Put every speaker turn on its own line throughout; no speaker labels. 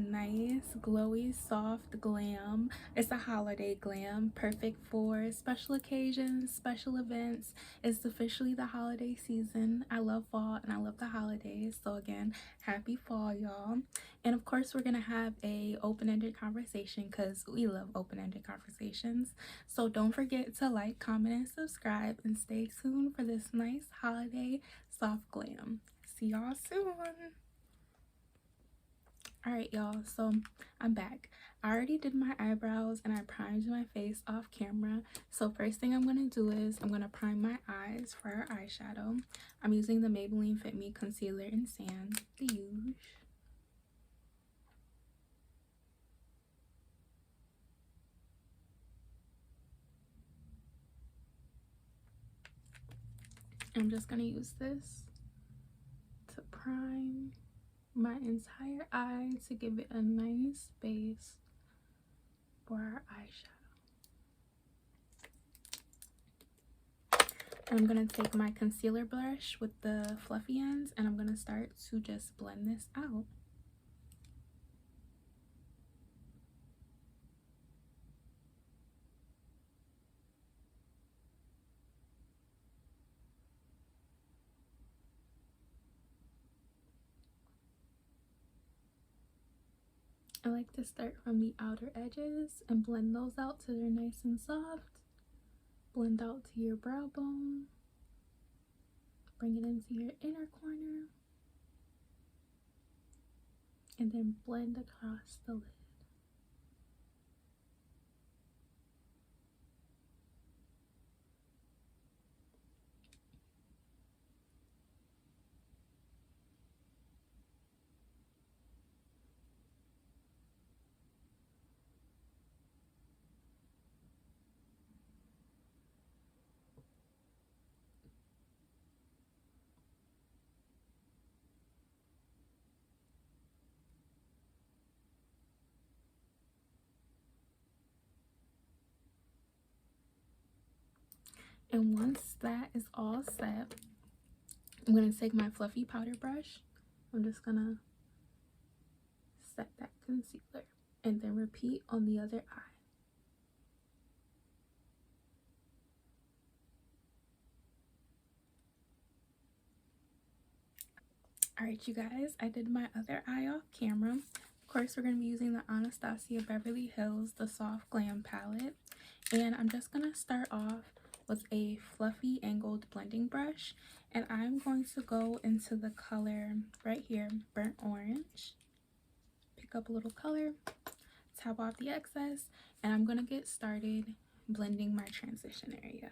nice, glowy, soft glam. It's a holiday glam, perfect for special occasions, special events. It's officially the holiday season. I love fall and I love the holidays. So again, happy fall, y'all. And of course, we're gonna have a open-ended conversation because we love open-ended conversations. So don't forget to like, comment, and subscribe, and stay tuned for this nice holiday soft glam. See y'all soon. Alright, y'all, so I'm back. I already did my eyebrows and I primed my face off camera. So first thing I'm going to do is I'm going to prime my eyes for our eyeshadow. I'm using the Maybelline Fit Me Concealer in Sand, the Huge. I'm just going to use this to prime my entire eye to give it a nice base for our eyeshadow. I'm going to take my concealer brush with the fluffy ends and I'm going to start to just blend this out. I like to start from the outer edges and blend those out till they're nice and soft. Blend out to your brow bone. Bring it into your inner corner. And then blend across the lid. And once that is all set, I'm going to take my fluffy powder brush. I'm just going to set that concealer and then repeat on the other eye. Alright, you guys, I did my other eye off camera. Of course, we're going to be using the Anastasia Beverly Hills, the Soft Glam palette. And I'm just going to start off with a fluffy angled blending brush. And I'm going to go into the color right here, Burnt Orange. Pick up a little color, tap off the excess, and I'm going to get started blending my transition area.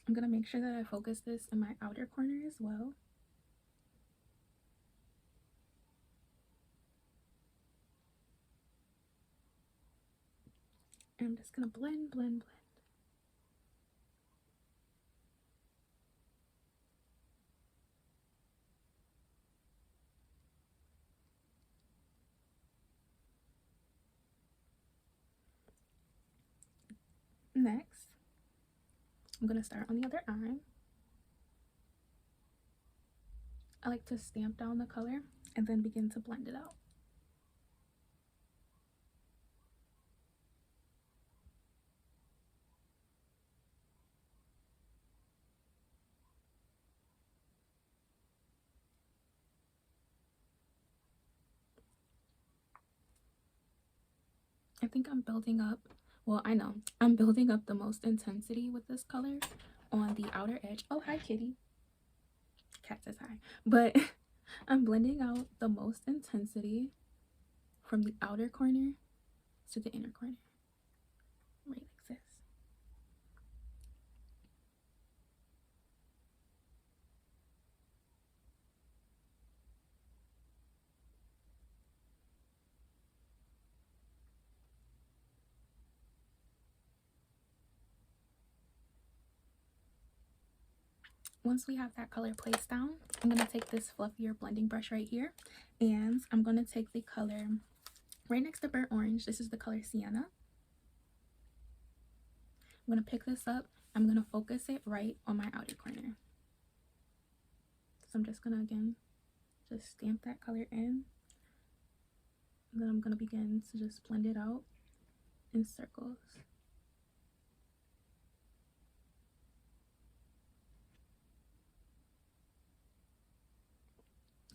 I'm going to make sure that I focus this in my outer corner as well. And I'm just going to blend, blend, blend. Next, I'm going to start on the other eye. I like to stamp down the color and then begin to blend it out. I think I'm building up, well, I know I'm building up the most intensity with this color on the outer edge. Oh, hi, kitty. Cat says hi. But I'm blending out the most intensity from the outer corner to the inner corner, right like this. Once we have that color placed down, I'm going to take this fluffier blending brush right here, and I'm going to take the color right next to Burnt Orange. This is the color Sienna. I'm going to pick this up. I'm going to focus it right on my outer corner. So I'm just going to, again, just stamp that color in. And then I'm going to begin to just blend it out in circles.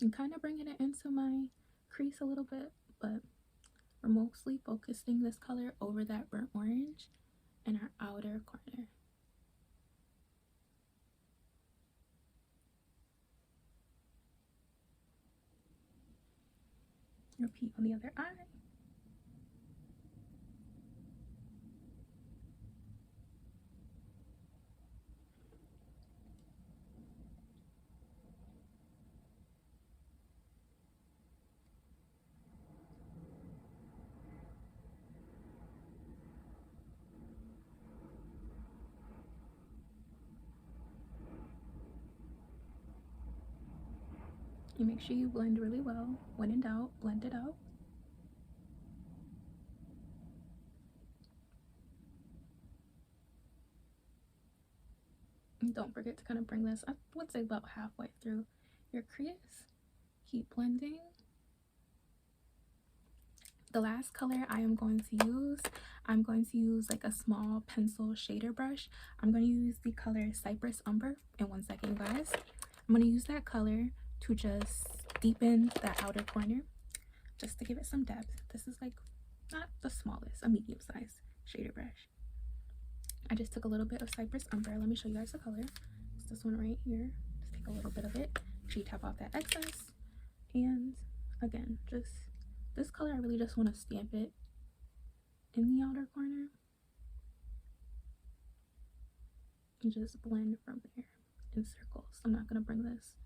And kind of bringing it into my crease a little bit, but we're mostly focusing this color over that burnt orange in our outer corner. Repeat on the other eye. And make sure you blend really well. When in doubt, blend it out. And don't forget to kind of bring this, I would say, about halfway through your crease. Keep blending. The last color I'm going to use like a small pencil shader brush. I'm going to use the color Cypress Umber. In 1 second, guys. I'm going to use that color to just deepen that outer corner, just to give it some depth. This is like not the smallest, a medium size shader brush. I just took a little bit of Cypress Umber. Let me show you guys the color. It's this one right here. Just take a little bit of it. Make sure you tap off that excess. And again, just this color, I really just want to stamp it in the outer corner and just blend from there in circles. I'm not going to bring this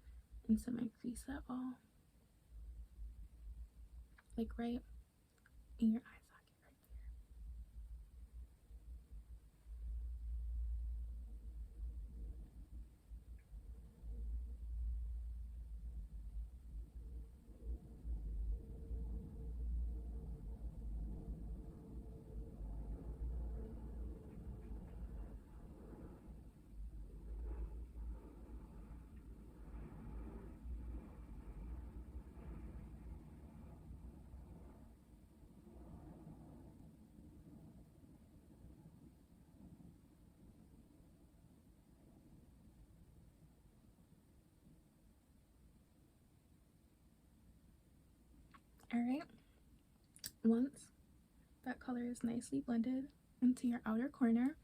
into my crease at all. Like right in your eye socket right there. All right. Once that color is nicely blended into your outer corner,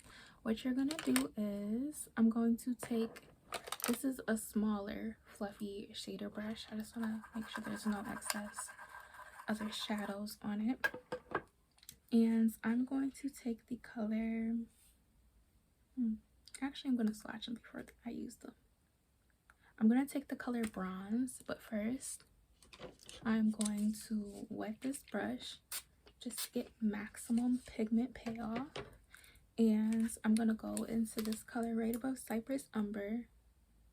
what you're going to do is I'm going to take, this is a smaller fluffy shader brush. I just want to make sure there's no excess other shadows on it. And I'm going to take the color, actually I'm going to swatch them before I use them. I'm going to take the color Bronze, but first I'm going to wet this brush just to get maximum pigment payoff. And I'm going to go into this color right above Cypress Umber.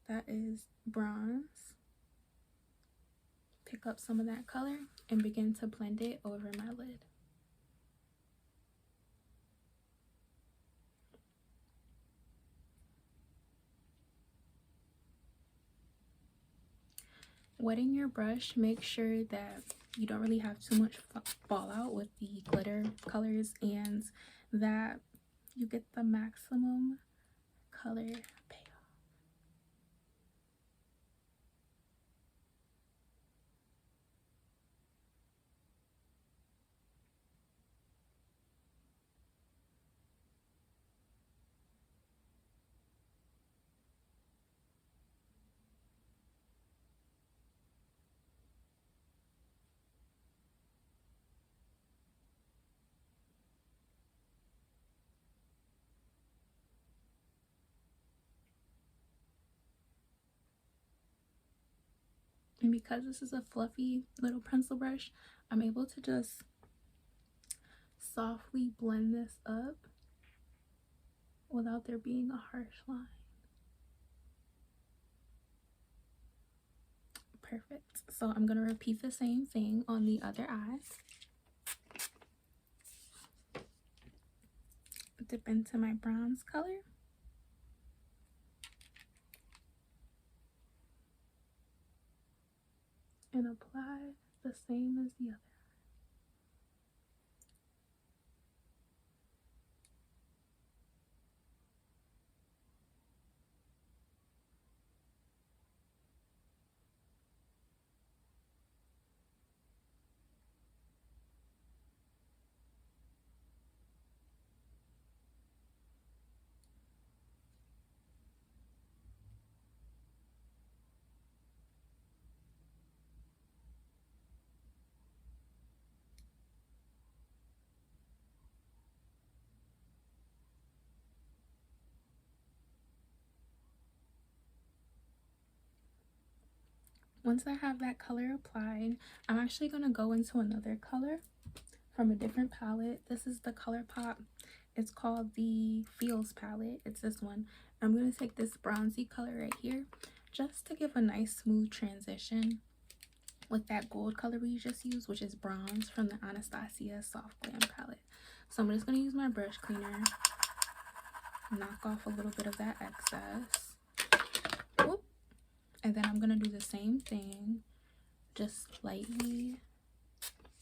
That is Bronze. Pick up some of that color and begin to blend it over my lid. Wetting your brush, make sure that you don't really have too much fallout with the glitter colors and that you get the maximum color payoff. And because this is a fluffy little pencil brush, I'm able to just softly blend this up without there being a harsh line. Perfect. So I'm going to repeat the same thing on the other eye. dip into my bronze color. And apply the same as the other. Once I have that color applied, I'm actually going to go into another color from a different palette. This is the ColourPop. It's called the Feels palette. It's this one. I'm going to take this bronzy color right here just to give a nice smooth transition with that gold color we just used, which is bronze from the Anastasia Soft Glam palette. So I'm just going to use my brush cleaner, knock off a little bit of that excess. Whoop. And then I'm going to do the same thing, just lightly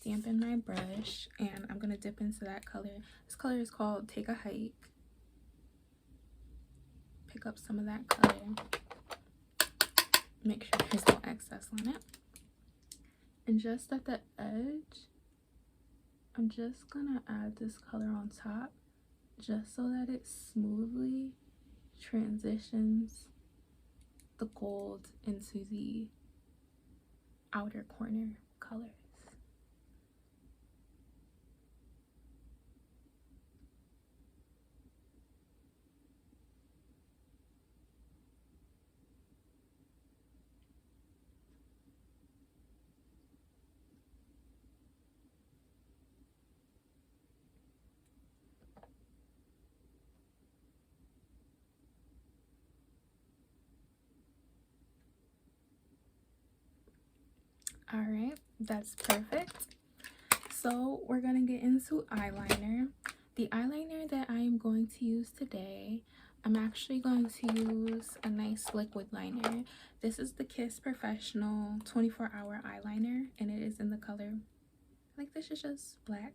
dampen my brush, and I'm going to dip into that color. This color is called Take a Hike. Pick up some of that color. Make sure there's no excess on it. And just at the edge, I'm just going to add this color on top just so that it smoothly transitions the gold into the outer corner colors. All right, that's perfect. So we're gonna get into eyeliner. The eyeliner that I am going to use today, I'm actually going to use a nice liquid liner. This is the Kiss Professional 24-hour eyeliner, and it is in the color, I think this is just black.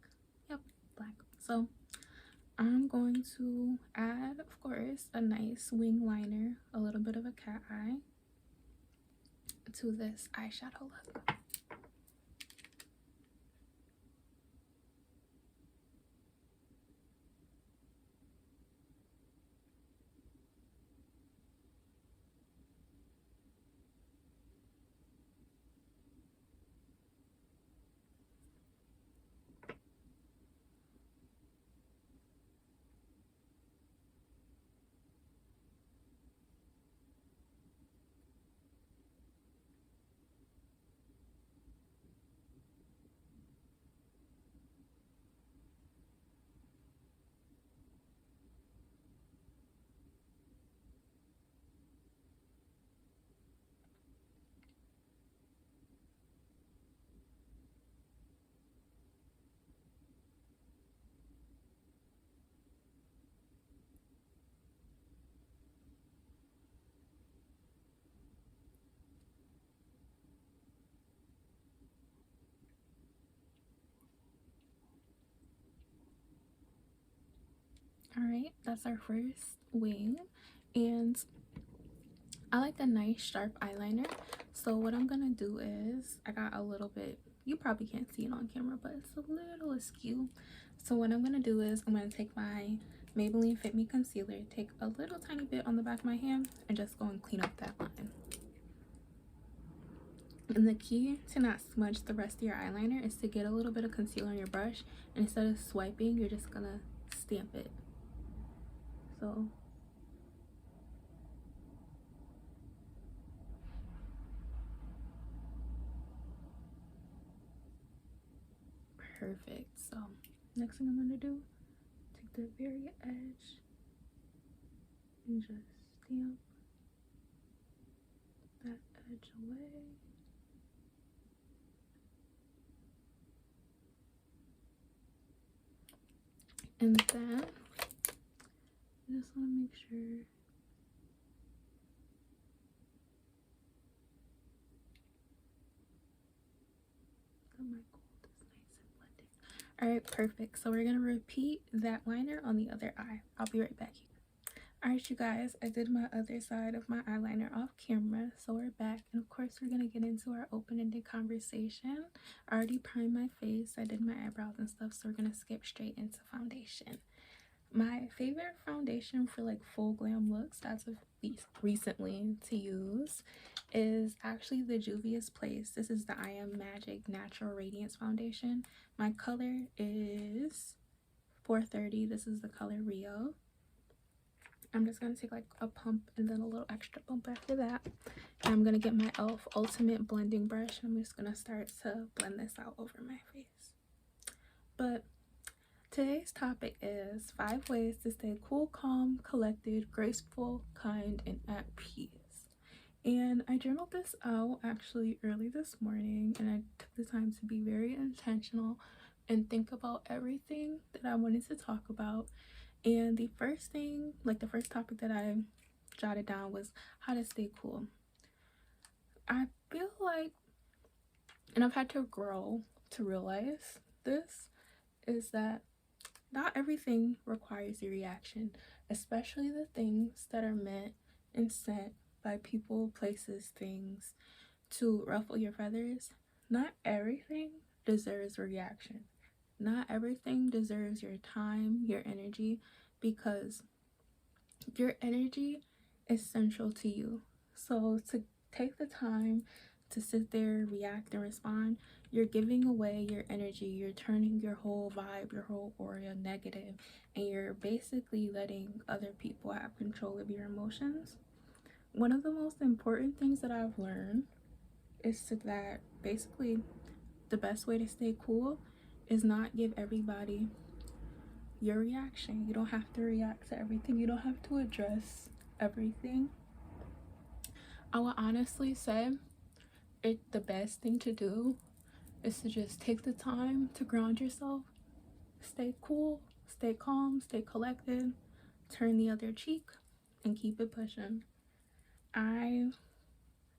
Yep, black. So I'm going to add, of course, a nice wing liner, a little bit of a cat eye to this eyeshadow look. All right, that's our first wing, and I like a nice sharp eyeliner. So what I'm gonna do is, I got a little bit, you probably can't see it on camera, but it's a little askew. So what I'm gonna do is, I'm gonna take my Maybelline Fit Me concealer, take a little tiny bit on the back of my hand, and just go and clean up that line. And the key to not smudge the rest of your eyeliner is to get a little bit of concealer on your brush, and instead of swiping, you're just gonna stamp it. So perfect. So next thing I'm gonna do, take the very edge and just stamp that edge away. And then just want to make sure. That my gold is nice and blended. All right, perfect. So we're gonna repeat that liner on the other eye. I'll be right back. Alright, you guys, I did my other side of my eyeliner off camera, so we're back, and of course we're gonna get into our open-ended conversation. I already primed my face, I did my eyebrows and stuff, so we're gonna skip straight into foundation. My favorite foundation for like full glam looks as of recently to use is actually the Juvia's Place. This is the I Am Magic Natural Radiance Foundation. My color is 430. This is the color Rio. I'm just going to take like a pump and then a little extra pump after that. And I'm going to get my e.l.f. Ultimate Blending Brush. I'm just going to start to blend this out over my face. But today's topic is 5 ways to stay cool, calm, collected, graceful, kind, and at peace. And I journaled this out actually early this morning, and I took the time to be very intentional and think about everything that I wanted to talk about. And the first thing, like the first topic that I jotted down was how to stay cool. I feel like, and I've had to grow to realize this, is that not everything requires a reaction, especially the things that are meant and sent by people, places, things to ruffle your feathers. Not everything deserves a reaction. Not everything deserves your time, your energy, because your energy is central to you. So to take the time to sit there, react, and respond, you're giving away your energy. You're turning your whole vibe, your whole aura negative, and you're basically letting other people have control of your emotions. One of the most important things that I've learned is that basically the best way to stay cool is not give everybody your reaction. You don't have to react to everything. You don't have to address everything. I would honestly say the best thing to do is to just take the time to ground yourself, stay cool, stay calm, stay collected, turn the other cheek, and keep it pushing. I,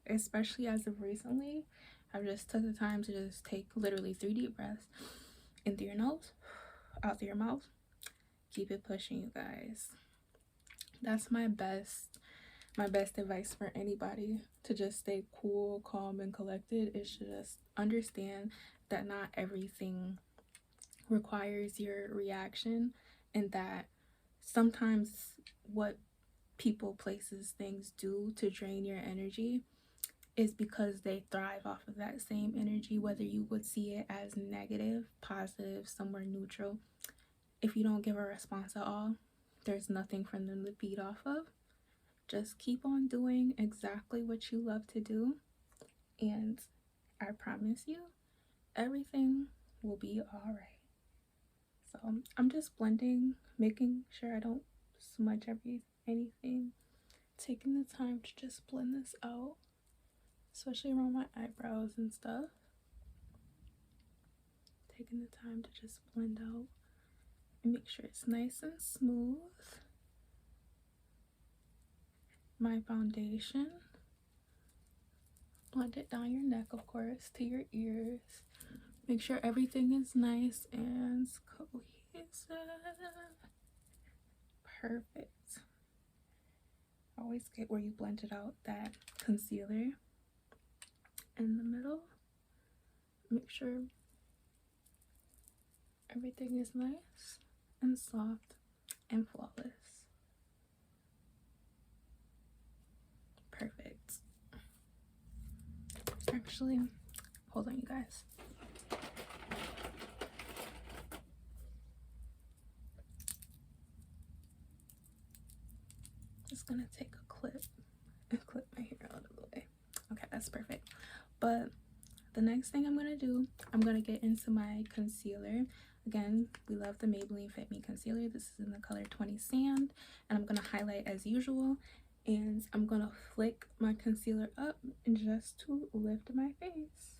especially as of recently, I've just took the time to just take literally 3 deep breaths in through your nose, out through your mouth. Keep it pushing, you guys. That's my best advice for anybody, to just stay cool, calm, and collected. Is to just understand that not everything requires your reaction, and that sometimes what people, places, things do to drain your energy is because they thrive off of that same energy, whether you would see it as negative, positive, somewhere neutral. If you don't give a response at all, there's nothing for them to feed off of. Just keep on doing exactly what you love to do, and I promise you, everything will be all right. So I'm just blending, making sure I don't smudge anything, taking the time to just blend this out, especially around my eyebrows and stuff. Taking the time to just blend out and make sure it's nice and smooth. My foundation, blend it down your neck, of course, to your ears. Make sure everything is nice and cohesive. Perfect. Always get where you blended out that concealer in the middle. Make sure everything is nice and soft and flawless. Perfect. Actually, hold on, you guys. Just gonna take a clip and clip my hair out of the way. Okay, that's perfect. But the next thing I'm gonna do, I'm gonna get into my concealer. Again, we love the Maybelline Fit Me concealer. This is in the color 20 Sand, and I'm gonna highlight as usual, and I'm gonna flick my concealer up just to lift my face.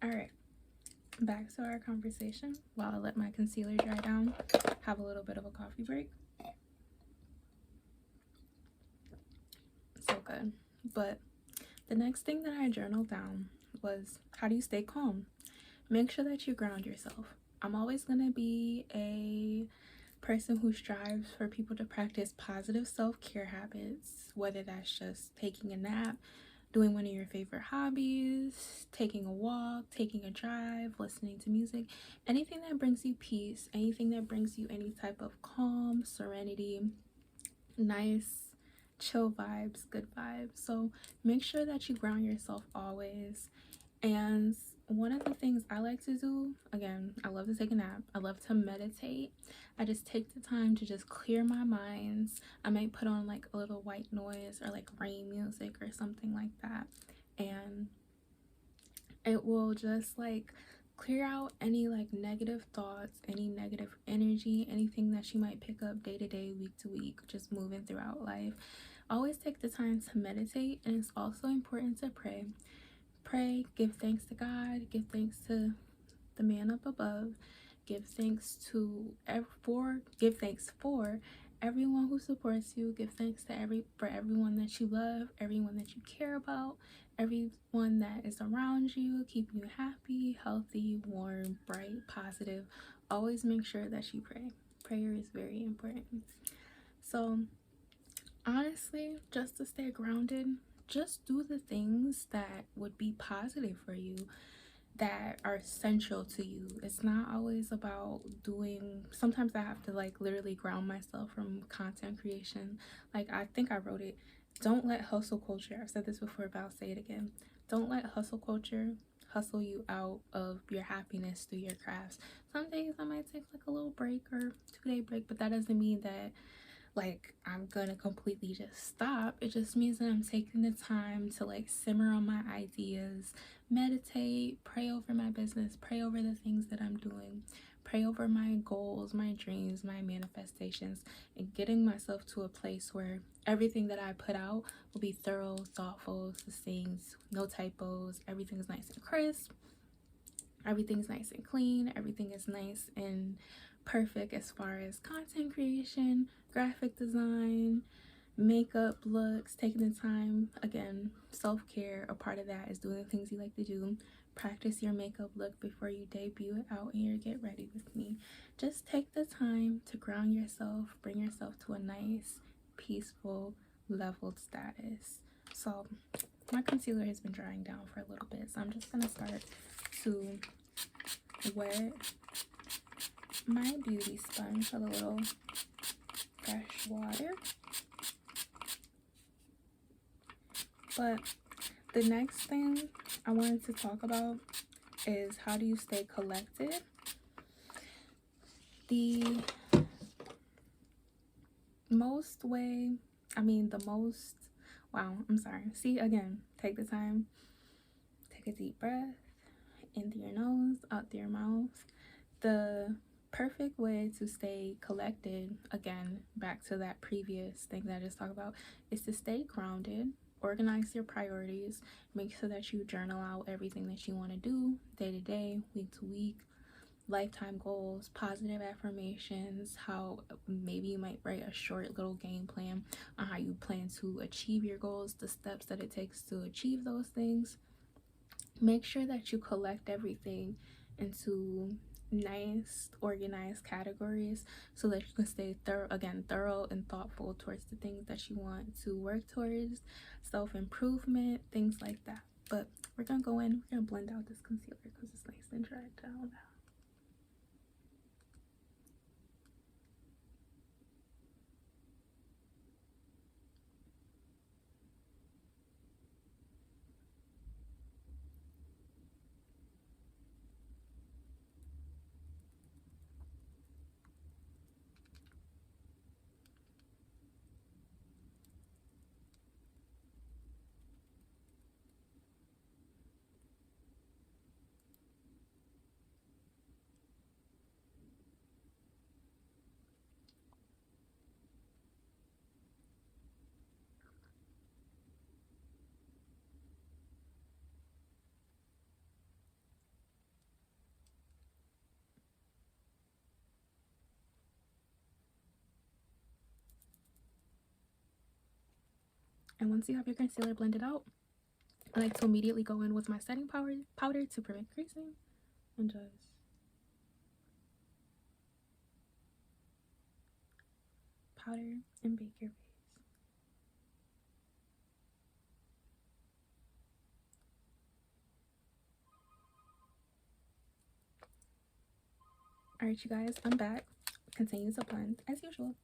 All right, back to our conversation while I let my concealer dry down. Have a little bit of a coffee break. So good. But the next thing that I journaled down was, how do you stay calm? Make sure that you ground yourself. I'm always going to be a person who strives for people to practice positive self-care habits, whether that's just taking a nap, doing one of your favorite hobbies, taking a walk, taking a drive, listening to music, anything that brings you peace, anything that brings you any type of calm, serenity, nice, chill vibes, good vibes. So make sure that you ground yourself always. And one of the things I like to do, again, I love to take a nap. I love to meditate. I just take the time to just clear my mind. I might put on like a little white noise or like rain music or something like that. And it will just like clear out any like negative thoughts, any negative energy, anything that you might pick up day to day, week to week, just moving throughout life. Always take the time to meditate, and it's also important to pray. Pray, give thanks to God, give thanks to the man up above, give thanks give thanks for everyone who supports you, give thanks to everyone that you love, everyone that you care about, everyone that is around you, keeping you happy, healthy, warm, bright, positive. Always make sure that you pray. Prayer is very important. So honestly, just to stay grounded, just do the things that would be positive for you, that are essential to you. It's not always about doing, sometimes I have to like literally ground myself from content creation. Like, I think I wrote it, don't let hustle culture, I've said this before but I'll say it again, don't let hustle culture hustle you out of your happiness through your crafts. Some days I might take like a little break or 2-day break, but that doesn't mean that like I'm gonna completely just stop. It just means that I'm taking the time to like simmer on my ideas, meditate, pray over my business, pray over the things that I'm doing, pray over my goals, my dreams, my manifestations, and getting myself to a place where everything that I put out will be thorough, thoughtful, succinct, no typos, everything is nice and crisp, everything's nice and clean, everything is nice and perfect as far as content creation, graphic design, makeup, looks, taking the time. Again, self-care, a part of that is doing the things you like to do. Practice your makeup look before you debut it out in your get ready with me. Just take the time to ground yourself, bring yourself to a nice, peaceful, leveled status. So my concealer has been drying down for a little bit, so I'm just gonna start to wet my beauty sponge with a little fresh water. But the next thing I wanted to talk about is, how do you stay collected? The most way, wow, I'm sorry. See, again, take the time, take a deep breath, in through your nose, out through your mouth. The perfect way to stay collected, again, back to that previous thing that I just talked about, is to stay grounded. Organize your priorities. Make sure that you journal out everything that you want to do day to day, week to week, lifetime goals, positive affirmations, how maybe you might write a short little game plan on how you plan to achieve your goals, the steps that it takes to achieve those things. Make sure that you collect everything into nice organized categories so that you can stay thorough and thoughtful towards the things that you want to work towards, self-improvement, things like that. But we're gonna go in, we're gonna blend out this concealer because it's nice and dried down now. And once you have your concealer blended out, I like to immediately go in with my setting powder to prevent creasing and just powder and bake your face. Alright, you guys, I'm back. Continue to blend as usual.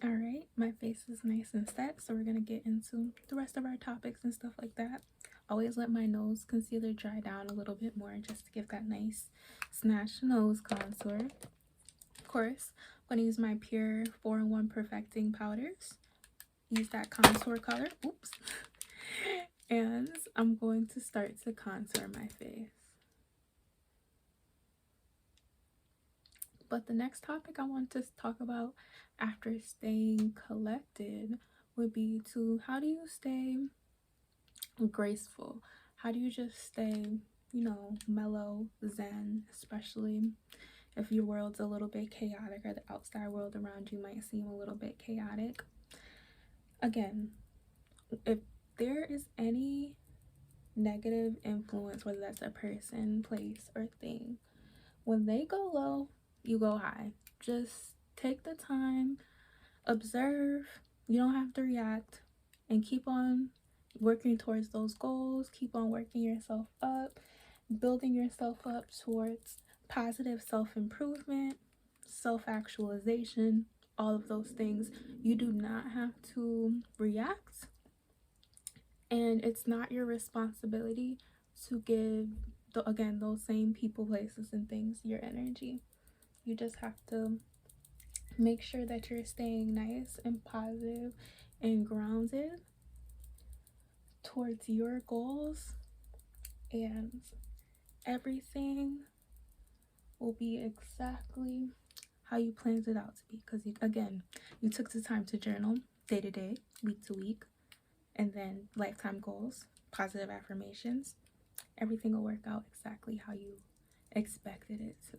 Alright, my face is nice and set, so we're gonna get into the rest of our topics and stuff like that. Always let my nose concealer dry down a little bit more just to give that nice snatched nose contour. Of course, I'm gonna use my pure 4-in-1 perfecting powders. Use that contour color. Oops. And I'm going to start to contour my face. But the next topic I want to talk about after staying collected would be to how do you stay graceful? How do you just stay, you know, mellow, zen, especially if your world's a little bit chaotic or the outside world around you might seem a little bit chaotic. Again, if there is any negative influence, whether that's a person, place, or thing, when they go low, you go high. Just take the time, observe. You don't have to react, and keep on working towards those goals. Keep on working yourself up, building yourself up towards positive self-improvement, self-actualization, all of those things. You do not have to react, and it's not your responsibility to give again those same people, places, and things your energy. You just have to make sure that you're staying nice and positive and grounded towards your goals, and everything will be exactly how you planned it out to be, because you took the time to journal day to day, week to week, and then lifetime goals, positive affirmations. Everything will work out exactly how you expected it to.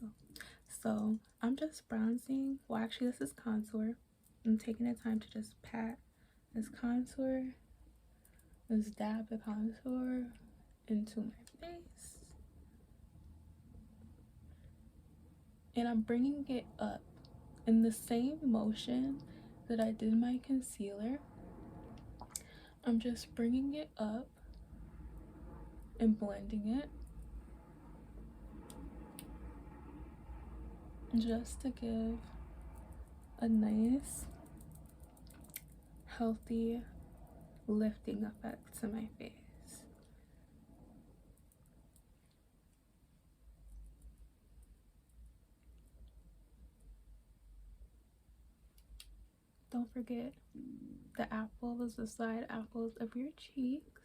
So I'm just bronzing. Well, actually, this is contour. I'm taking the time to just pat this contour, this dab of contour into my face. And I'm bringing it up in the same motion that I did my concealer. I'm just bringing it up and blending it just to give a nice, healthy, lifting effect to my face. Don't forget the apples, the side apples of your cheeks.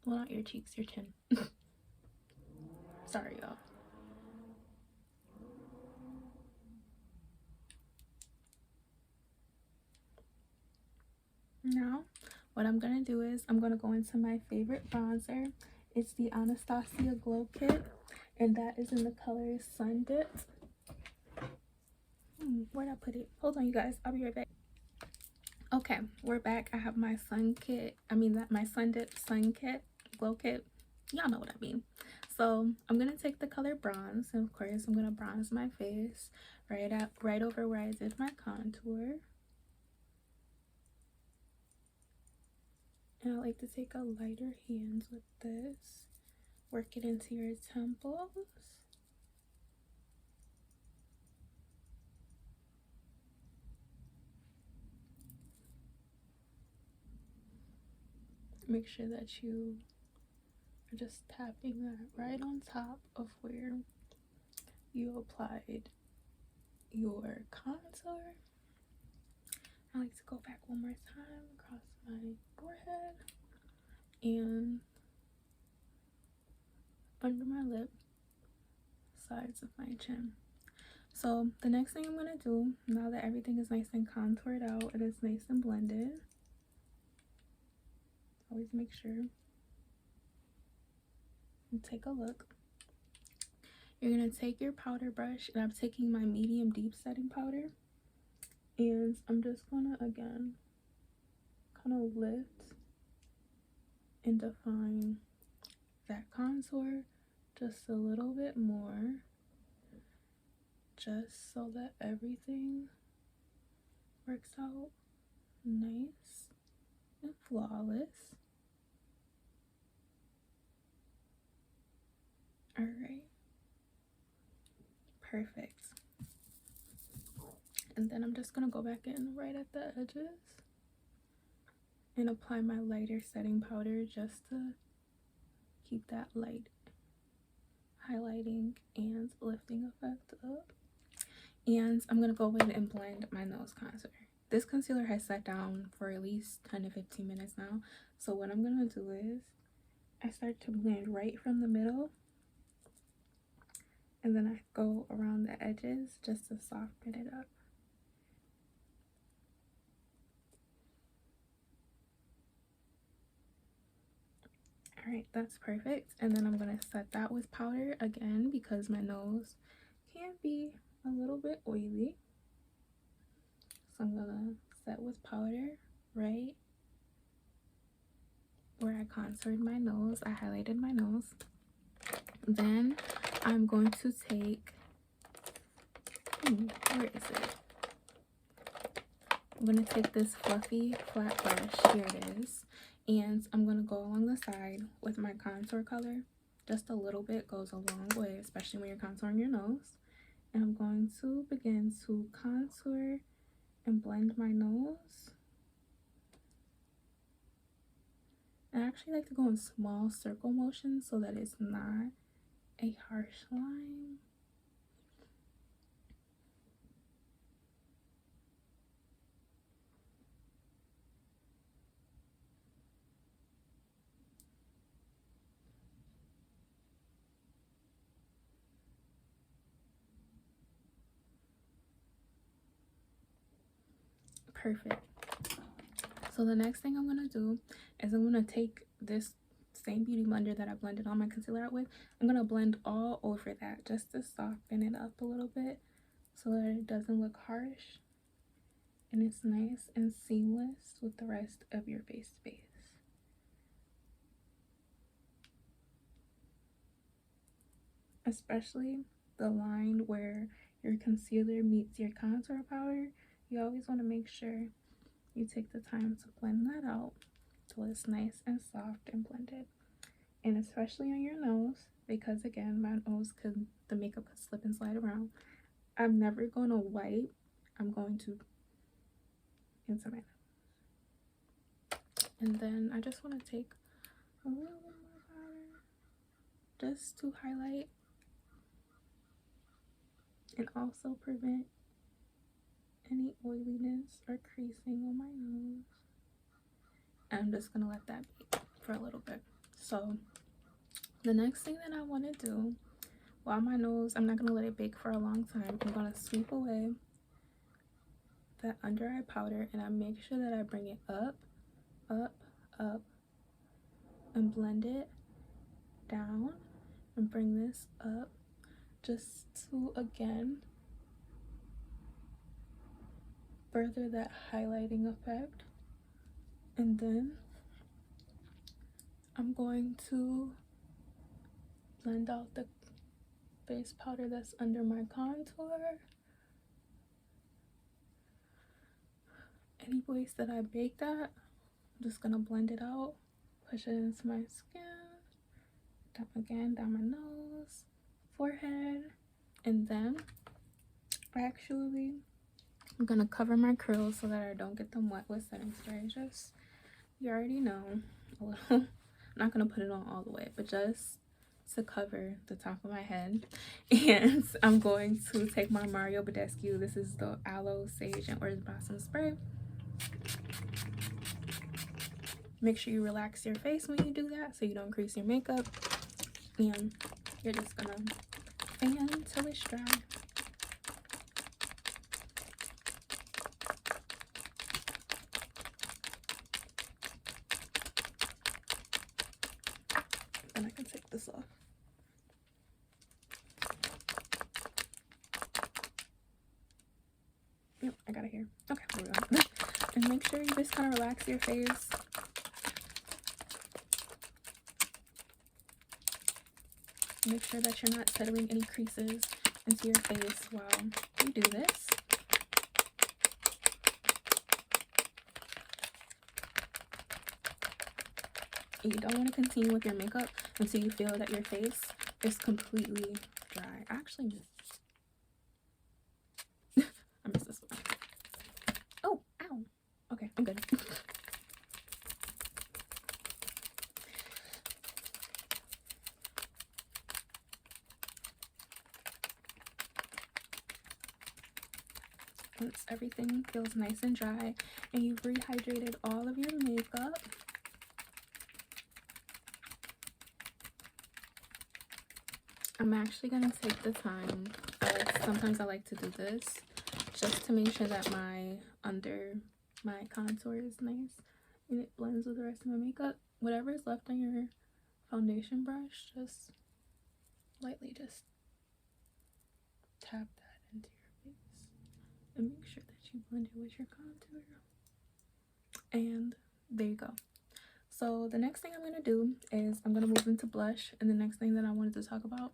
Well, not your cheeks, your chin. Sorry, y'all. Now, what I'm gonna do is I'm gonna go into my favorite bronzer. It's the Anastasia Glow Kit, and that is in the color Sun Dipped. Where'd I put it? Hold on, you guys. I'll be right back. Okay, we're back. I have my sun kit. My Sun Dipped Sun Kit, Glow Kit. Y'all know what I mean. So I'm gonna take the color bronze, and of course I'm gonna bronze my face right over where I did my contour. And I like to take a lighter hand with this, work it into your temples. Make sure that you are just tapping that right on top of where you applied your contour. I like to go back one more time across my forehead and under my lip, sides of my chin. So the next thing I'm going to do, now that everything is nice and contoured out, it is nice and blended. Always make sure and take a look. You're going to take your powder brush, and I'm taking my medium deep setting powder, and I'm just going to again kind of lift and define that contour just a little bit more, just so that everything works out nice and flawless. All right, perfect. And then I'm just gonna go back in right at the edges and apply my lighter setting powder just to keep that light highlighting and lifting effect up. And I'm gonna go in and blend my nose contour. This concealer has sat down for at least 10 to 15 minutes now. So what I'm gonna do is I start to blend right from the middle, and then I go around the edges just to soften it up. All right, that's perfect. And then I'm gonna set that with powder again because my nose can be a little bit oily. So I'm gonna set with powder right where I contoured my nose. I highlighted my nose. Then I'm going to take, where is it? I'm going to take this fluffy flat brush, here it is, and I'm going to go along the side with my contour color. Just a little bit goes a long way, especially when you're contouring your nose. And I'm going to begin to contour and blend my nose. I actually like to go in small circle motions so that it's not a harsh line. Perfect. So the next thing I'm going to do is I'm going to take this same beauty blender that I blended all my concealer out with. I'm going to blend all over that just to soften it up a little bit so that it doesn't look harsh and it's nice and seamless with the rest of your face space. Especially the line where your concealer meets your contour powder, you always want to make sure you take the time to blend that out till it's nice and soft and blended. And especially on your nose, because again, the makeup could slip and slide around. I'm never going to wipe. I'm going to into my nose. And then I just want to take a little bit more powder just to highlight and also prevent any oiliness or creasing on my nose. And I'm just gonna let that bake for a little bit. So the next thing that I want to do while my nose, I'm not gonna let it bake for a long time. I'm gonna sweep away that under eye powder and I make sure that I bring it up, up, up, and blend it down and bring this up just to again further that highlighting effect. And then I'm going to blend out the face powder that's under my contour. Any place that I baked at, I'm just gonna blend it out, push it into my skin, down my nose, forehead, and then I'm gonna cover my curls so that I don't get them wet with setting spray. Just, you already know, a little. I'm not gonna put it on all the way, but just to cover the top of my head. And I'm going to take my Mario Badescu. This is the Aloe, Sage, and Orange Blossom Spray. Make sure you relax your face when you do that so you don't crease your makeup. And you're just gonna fan till it's dry. And I can take this off. Yep, I got it here. Okay, there we go. And make sure you just kind of relax your face. Make sure that you're not settling any creases into your face while you do this. And you don't want to continue with your makeup until you feel that your face is completely dry. Actually, I missed this one. Oh, ow. Okay, I'm good. Once everything feels nice and dry and you've rehydrated all of your makeup, I'm actually gonna take the time. Sometimes I like to do this just to make sure that my contour is nice and it blends with the rest of my makeup. Whatever is left on your foundation brush, just lightly just tap that into your face and make sure that you blend it with your contour. And there you go. So the next thing I'm going to do is I'm going to move into blush. And the next thing that I wanted to talk about,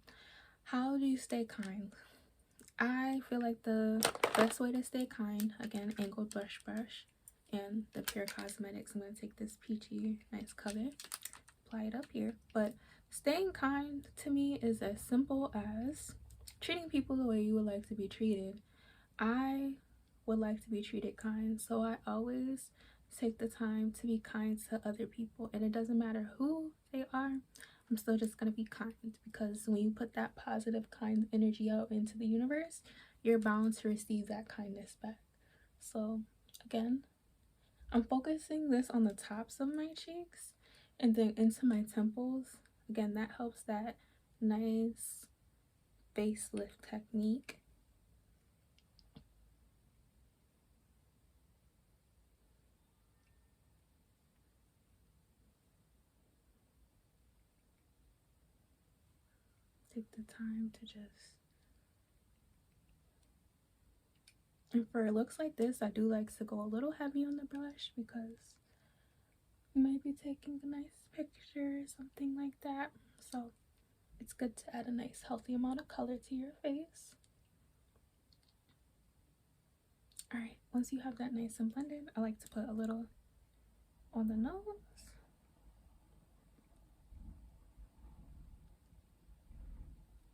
how do you stay kind? I feel like the best way to stay kind, again, angled blush brush and the Pure Cosmetics. I'm going to take this peachy nice color, apply it up here. But staying kind to me is as simple as treating people the way you would like to be treated. I would like to be treated kind, so I always take the time to be kind to other people, and it doesn't matter who they are. I'm still just gonna be kind, because when you put that positive kind energy out into the universe, you're bound to receive that kindness back. So again, I'm focusing this on the tops of my cheeks and then into my temples. Again, that helps that nice facelift technique. take the time to just, and for looks like this, I do like to go a little heavy on the brush because you might be taking a nice picture or something like that. So it's good to add a nice healthy amount of color to your face. All right, once you have that nice and blended, I like to put a little on the nose.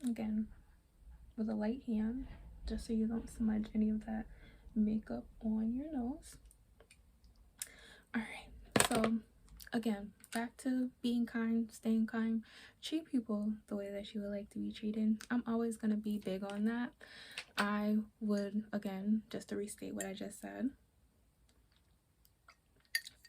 Again, with a light hand, just so you don't smudge any of that makeup on your nose. All right, so again, back to being kind, staying kind, treat people the way that you would like to be treated. I'm always going to be big on that. I would, again, just to restate what I just said,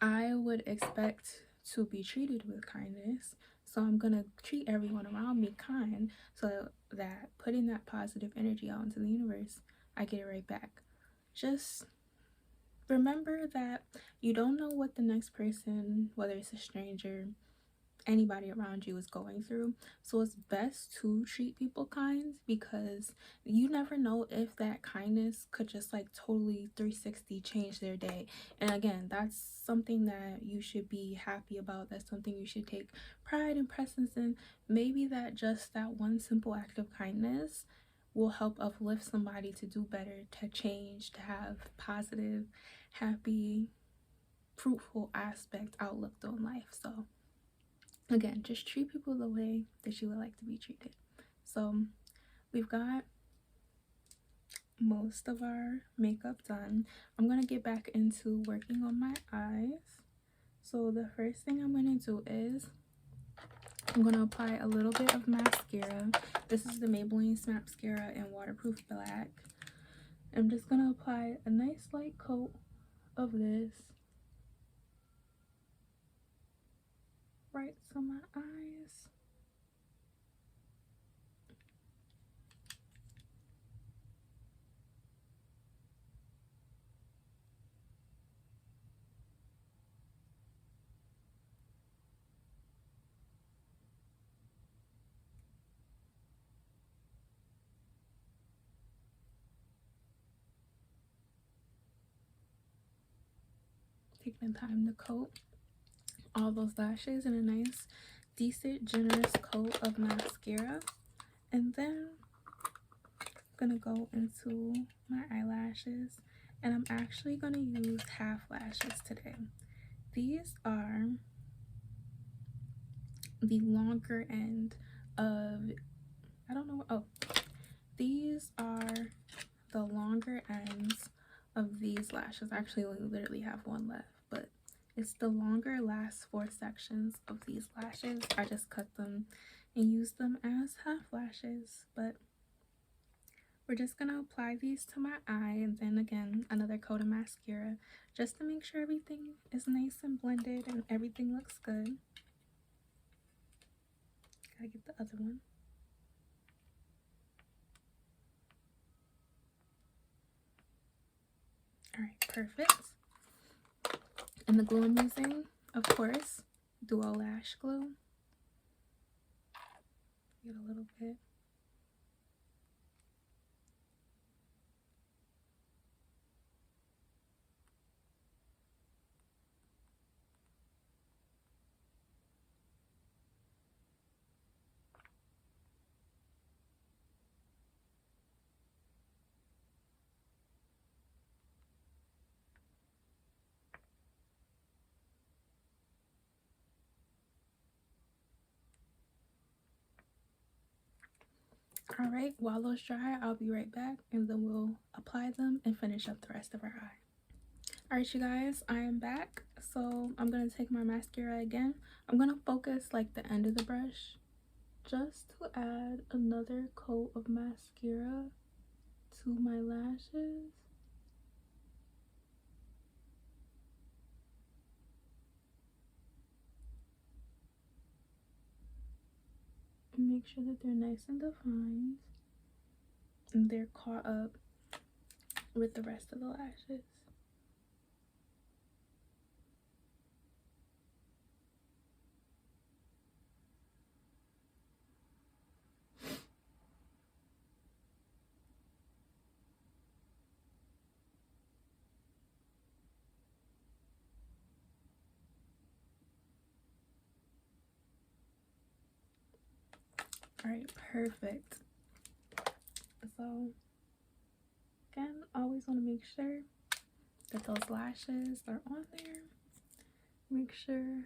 I would expect to be treated with kindness. So I'm going to treat everyone around me kind so that putting that positive energy out into the universe, I get it right back. Just remember that you don't know what the next person, whether it's a stranger, anybody around you, is going through. So it's best to treat people kind because you never know if that kindness could just like totally 360 change their day. And again, that's something that you should be happy about. That's something you should take pride and presence in. Maybe that just that one simple act of kindness will help uplift somebody to do better, to change, to have positive, happy, fruitful aspect outlook on life. So again, just treat people the way that you would like to be treated. So we've got most of our makeup done. I'm gonna get back into working on my eyes. So the first thing I'm gonna do is I'm gonna apply a little bit of mascara. This is the Maybelline Mascara in Waterproof Black. I'm just gonna apply a nice light coat of this right to my eyes. Taking the time to coat all those lashes in a nice, decent, generous coat of mascara. And then I'm gonna go into my eyelashes, and I'm actually gonna use half lashes today. These are the longer end of, I don't know, oh, these are the longer ends of these lashes. Actually, we literally have one left, but it's the longer last 4 sections of these lashes. I just cut them and use them as half lashes, but we're just gonna apply these to my eye, and then again another coat of mascara just to make sure everything is nice and blended and everything looks good. Gotta get the other one. All right, perfect. And the glue I'm using, of course, Duo Lash Glue. Get a little bit. All right, while those dry, I'll be right back, and then we'll apply them and finish up the rest of our eye. All right, you guys, I am back. So I'm gonna take my mascara again. I'm gonna focus like the end of the brush just to add another coat of mascara to my lashes. Make sure that they're nice and defined and they're caught up with the rest of the lashes. All right, perfect. So again, always want to make sure that those lashes are on there. Make sure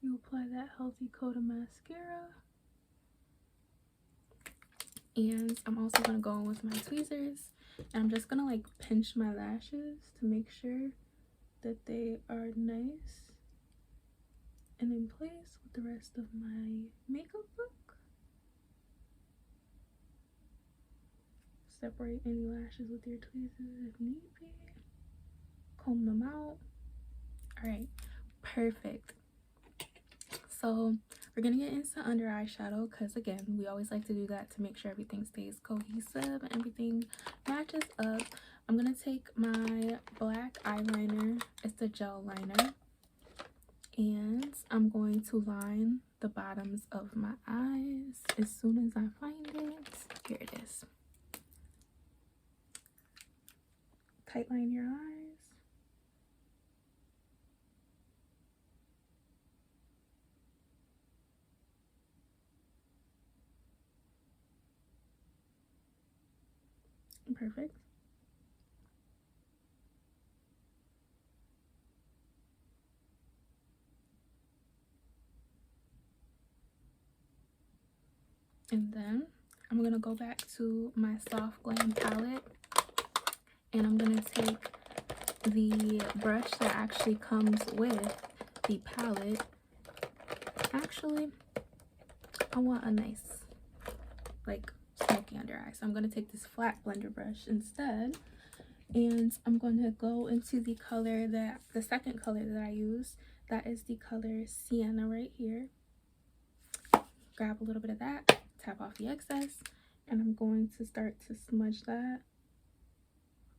you apply that healthy coat of mascara. And I'm also going to go in with my tweezers, and I'm just going to like pinch my lashes to make sure that they are nice and in place with the rest of my makeup look. Separate any lashes with your tweezers if need be. Comb them out. All right, perfect. So we're gonna get into under eyeshadow, because again, we always like to do that to make sure everything stays cohesive and everything matches up. I'm gonna take my black eyeliner, it's a gel liner, and I'm going to line the bottoms of my eyes as soon as I find it. Here it is. Tightline your eyes. Perfect. And then I'm gonna go back to my soft glam palette, and I'm gonna take the brush that actually comes with the palette. Actually, I want a nice like smoky under eye, so I'm going to take this flat blender brush instead, and I'm going to go into the color that the second color that I use, that is the color Sienna right here. Grab a little bit of that, tap off the excess, and I'm going to start to smudge that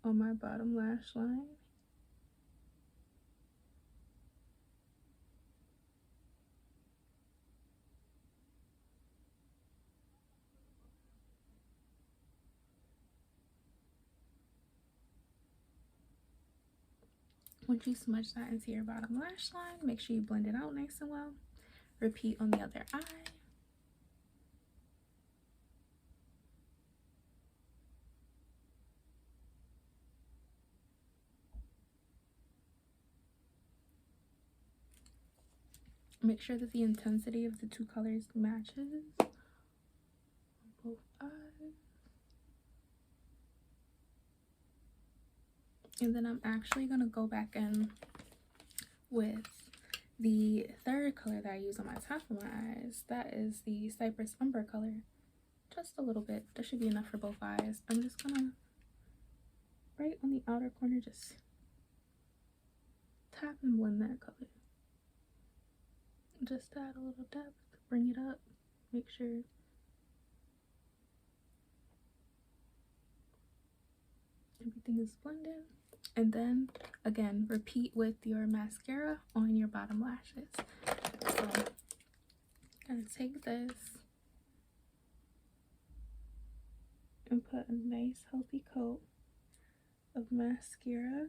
on my bottom lash line. Once you smudge that into your bottom lash line, make sure you blend it out nice and well. Repeat on the other eye. Make sure that the intensity of the two colors matches on both eyes. And then I'm actually going to go back in with the third color that I use on my top of my eyes. That is the Cypress Umber color. Just a little bit. That should be enough for both eyes. I'm just going to, right on the outer corner, just tap and blend that color. Just add a little depth, bring it up, make sure everything is blended. And then again, repeat with your mascara on your bottom lashes. So I'm gonna take this and put a nice healthy coat of mascara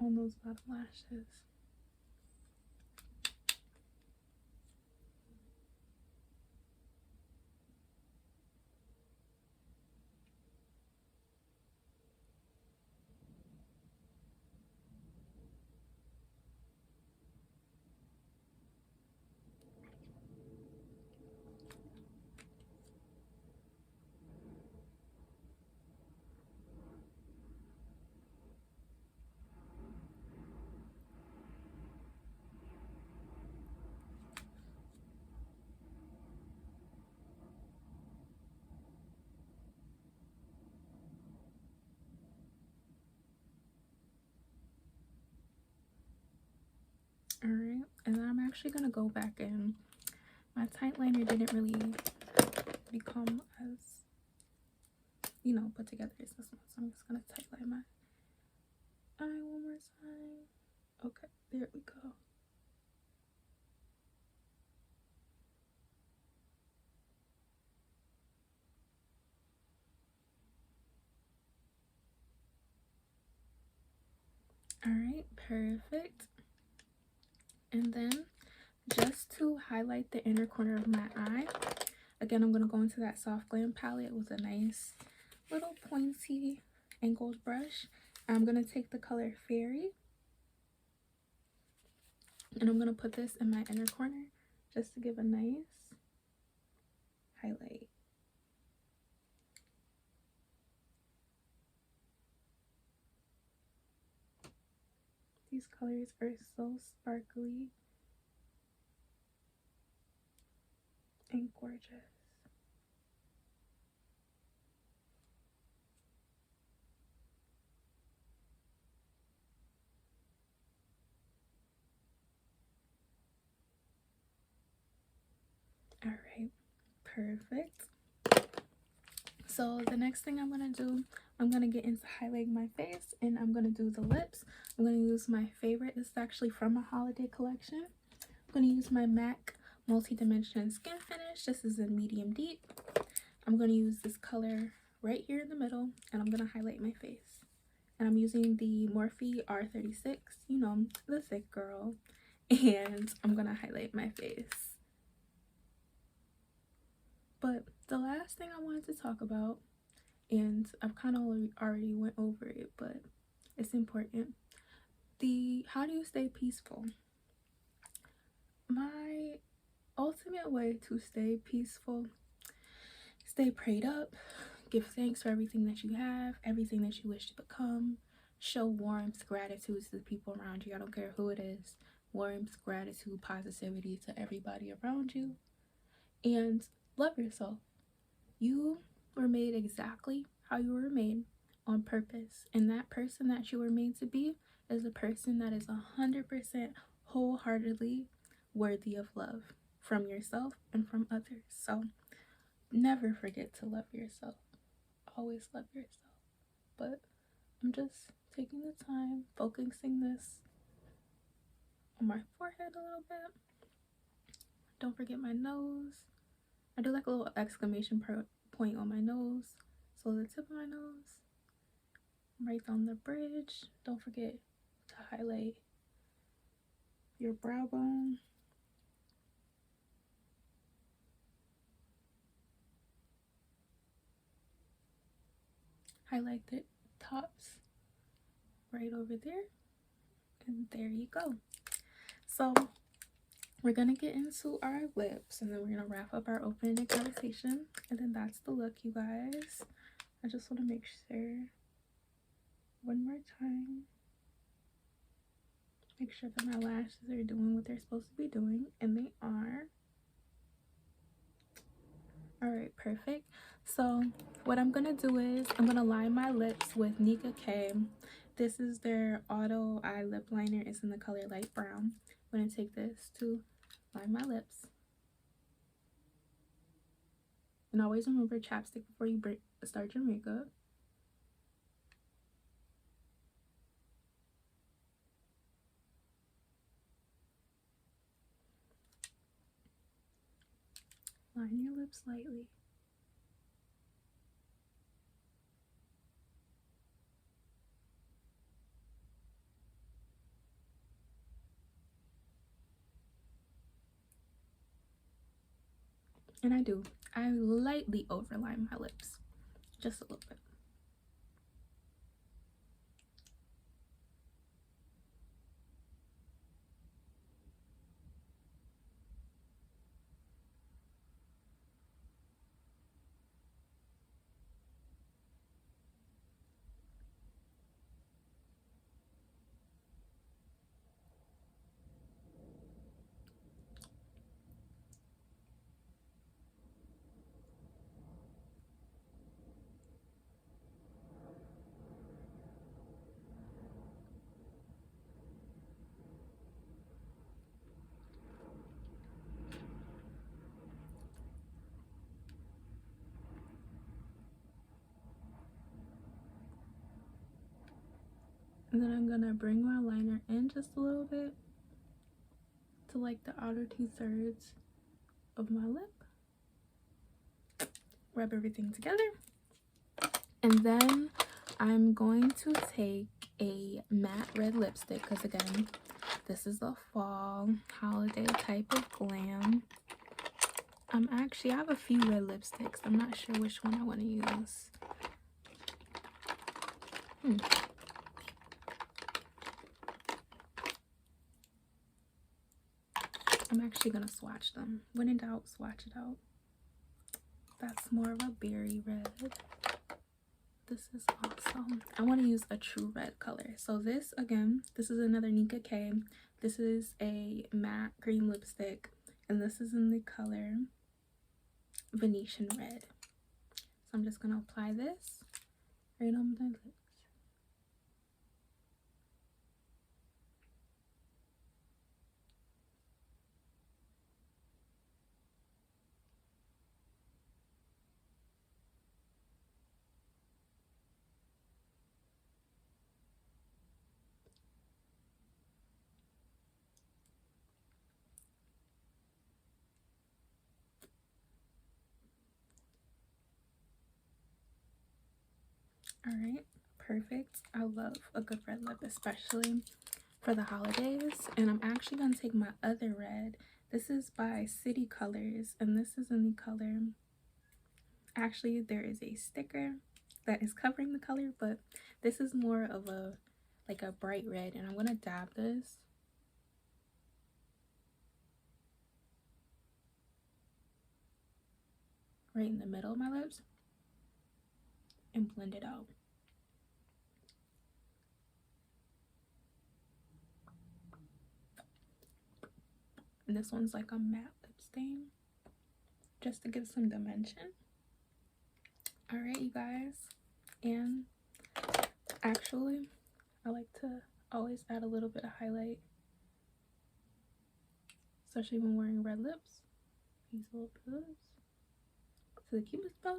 on those bottom lashes. Alright, and then I'm actually gonna go back in. My tight liner didn't really become as, you know, put together as this one, so I'm just gonna tight line my eye one more time. There we go. All right, perfect. And then just to highlight the inner corner of my eye, again, I'm going to go into that Soft Glam palette with a nice little pointy angled brush. I'm going to take the color Fairy, and I'm going to put this in my inner corner just to give a nice highlight. These colors are so sparkly and gorgeous. All right, perfect. So the next thing I'm going to do, I'm going to get into highlighting my face, and I'm going to do the lips. I'm going to use my favorite. This is actually from a holiday collection. I'm going to use my MAC Multi-Dimension Skin Finish. This is in medium deep. I'm going to use this color right here in the middle, and I'm going to highlight my face. And I'm using the Morphe R36, you know, the thick girl. And I'm going to highlight my face. But the last thing I wanted to talk about, and I've kind of already went over it, but it's important. How do you stay peaceful? My ultimate way to stay peaceful: stay prayed up, give thanks for everything that you have, everything that you wish to become, show warmth, gratitude to the people around you. I don't care who it is. Warmth, gratitude, positivity to everybody around you, and love yourself. You were made exactly how you were made, on purpose, and that person that you were made to be is a person that is 100% wholeheartedly worthy of love from yourself and from others. So never forget to love yourself. Always love yourself. But I'm just taking the time, focusing this on my forehead a little bit. Don't forget my nose. I do like a little exclamation point on my nose. So the tip of my nose, right on the bridge. Don't forget to highlight your brow bone. Highlight the tops right over there. And there you go. So we're gonna get into our lips, and then we're gonna wrap up our opening conversation, and then that's the look, you guys. I just want to make sure one more time, make sure that my lashes are doing what they're supposed to be doing, and they are. All right, perfect. So what I'm gonna do is I'm gonna line my lips with Nika K. This is their auto eye lip liner. It's in the color light brown. I'm gonna take this to line my lips. And always remember chapstick before you start your makeup. Line your lips lightly. And I lightly overline my lips, just a little bit. And then I'm gonna bring my liner in just a little bit to like the outer 2/3 of my lip. Rub everything together. And then I'm going to take a matte red lipstick, because again, this is a fall holiday type of glam. I have a few red lipsticks. I'm not sure which one I want to use. I'm actually gonna swatch them. When in doubt, swatch it out. That's more of a berry red. This is awesome. I want to use a true red color. So this, again, this is another Nika K. This is a matte green lipstick, and this is in the color Venetian Red. So I'm just gonna apply this right on my lips. All right, perfect. I love a good red lip, especially for the holidays. And I'm actually gonna take my other red. This is by City Colors, and this is in the color, actually there is a sticker that is covering the color, but this is more of a like a bright red, and I'm gonna dab this right in the middle of my lips and blend it out. And this one's like a matte lip stain, just to give some dimension. All right, you guys. And actually, I like to always add a little bit of highlight, especially when wearing red lips. These little pillows. So the cutest bow.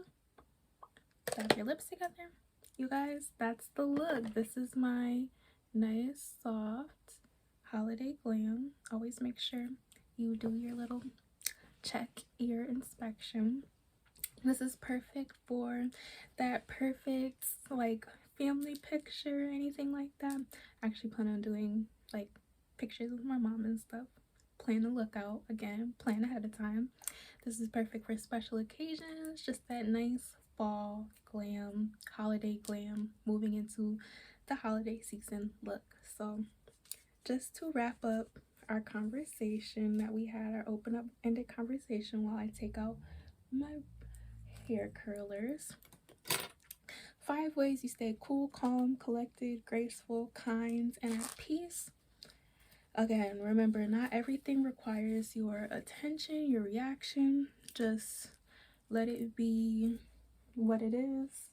Dab your lips together. You guys, that's the look. This is my nice, soft holiday glam. Always make sure you do your little check ear inspection. This is perfect for that perfect like family picture, anything like that. I actually plan on doing like pictures with my mom and stuff. Plan to look out, again, plan ahead of time. This is perfect for special occasions, just that nice fall glam, holiday glam, moving into the holiday season look. So just to wrap up our conversation that we had, our open-ended conversation, while I take out my hair curlers. 5 ways you stay cool, calm, collected, graceful, kind, and at peace. Again, remember, not everything requires your attention, your reaction. Just let it be what it is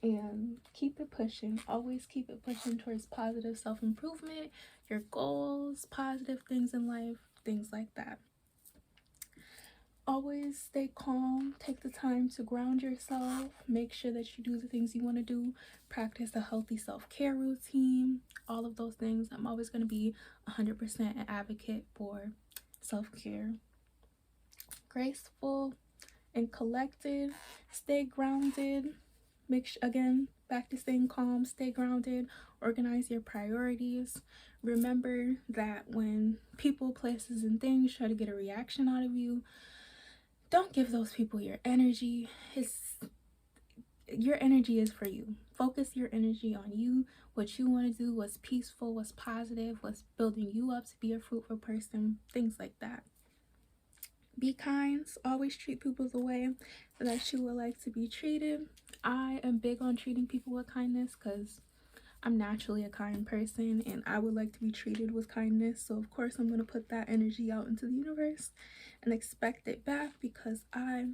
and keep it pushing. Always keep it pushing towards positive self-improvement, your goals, positive things in life, things like that. Always stay calm. Take the time to ground yourself. Make sure that you do the things you want to do. Practice a healthy self-care routine. All of those things. I'm always going to be 100% an advocate for self-care. Graceful and collected. Stay grounded. Again, back to staying calm. Stay grounded. Organize your priorities. Remember that when people, places, and things try to get a reaction out of you, don't give those people your energy. Your energy is for you. Focus your energy on you, what you want to do, what's peaceful, what's positive, what's building you up to be a fruitful person, things like that. Be kind. Always treat people the way that you would like to be treated. I am big on treating people with kindness because I'm naturally a kind person and I would like to be treated with kindness. So of course I'm going to put that energy out into the universe and expect it back, because I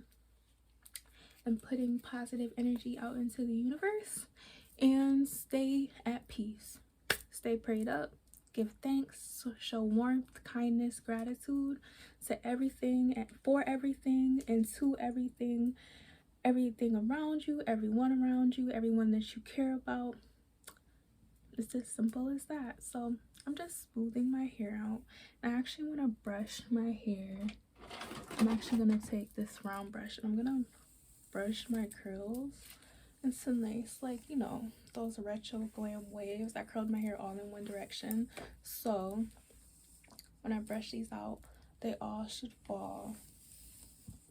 am putting positive energy out into the universe. And stay at peace. Stay prayed up. Give thanks. Show warmth, kindness, gratitude to everything and for everything and to everything. Everything around you, everyone around you, everyone that you care about. It's as simple as that. So I'm just smoothing my hair out. I actually want to brush my hair. I'm actually going to take this round brush and I'm going to brush my curls into nice, like, you know, those retro glam waves that curled my hair all in one direction. So when I brush these out, they all should fall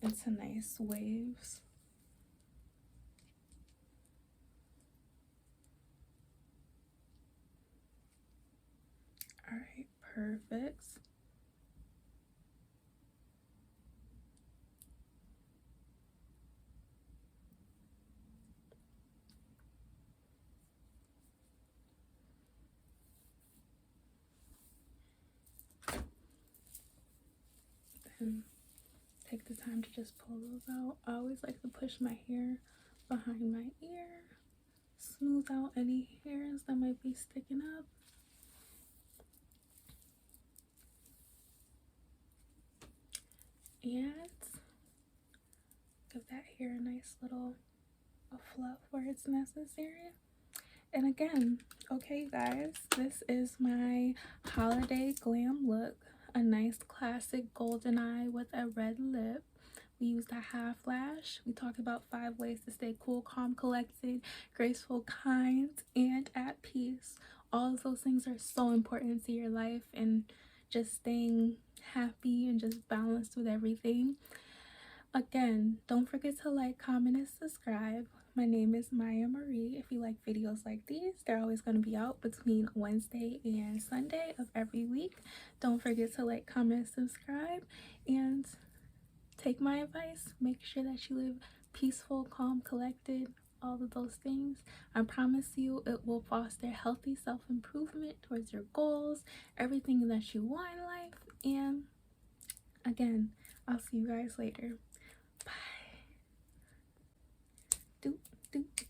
into nice waves. All right, perfect. Then take the time to just pull those out. I always like to push my hair behind my ear, smooth out any hairs that might be sticking up. And give that hair a nice little fluff where it's necessary. And again, okay guys, this is my holiday glam look. A nice classic golden eye with a red lip. We used a half lash. We talked about 5 ways to stay cool, calm, collected, graceful, kind, and at peace. All of those things are so important to your life and just staying happy and just balanced with everything. Again, don't forget to like, comment, and subscribe. My name is Maya Marie. If you like videos like these, they're always going to be out between Wednesday and Sunday of every week. Don't forget to like, comment, subscribe, and take my advice. Make sure that you live peaceful, calm, collected, all of those things. I promise you it will foster healthy self-improvement towards your goals, everything that you want in life. And again, I'll see you guys later. Bye. Doop, doop.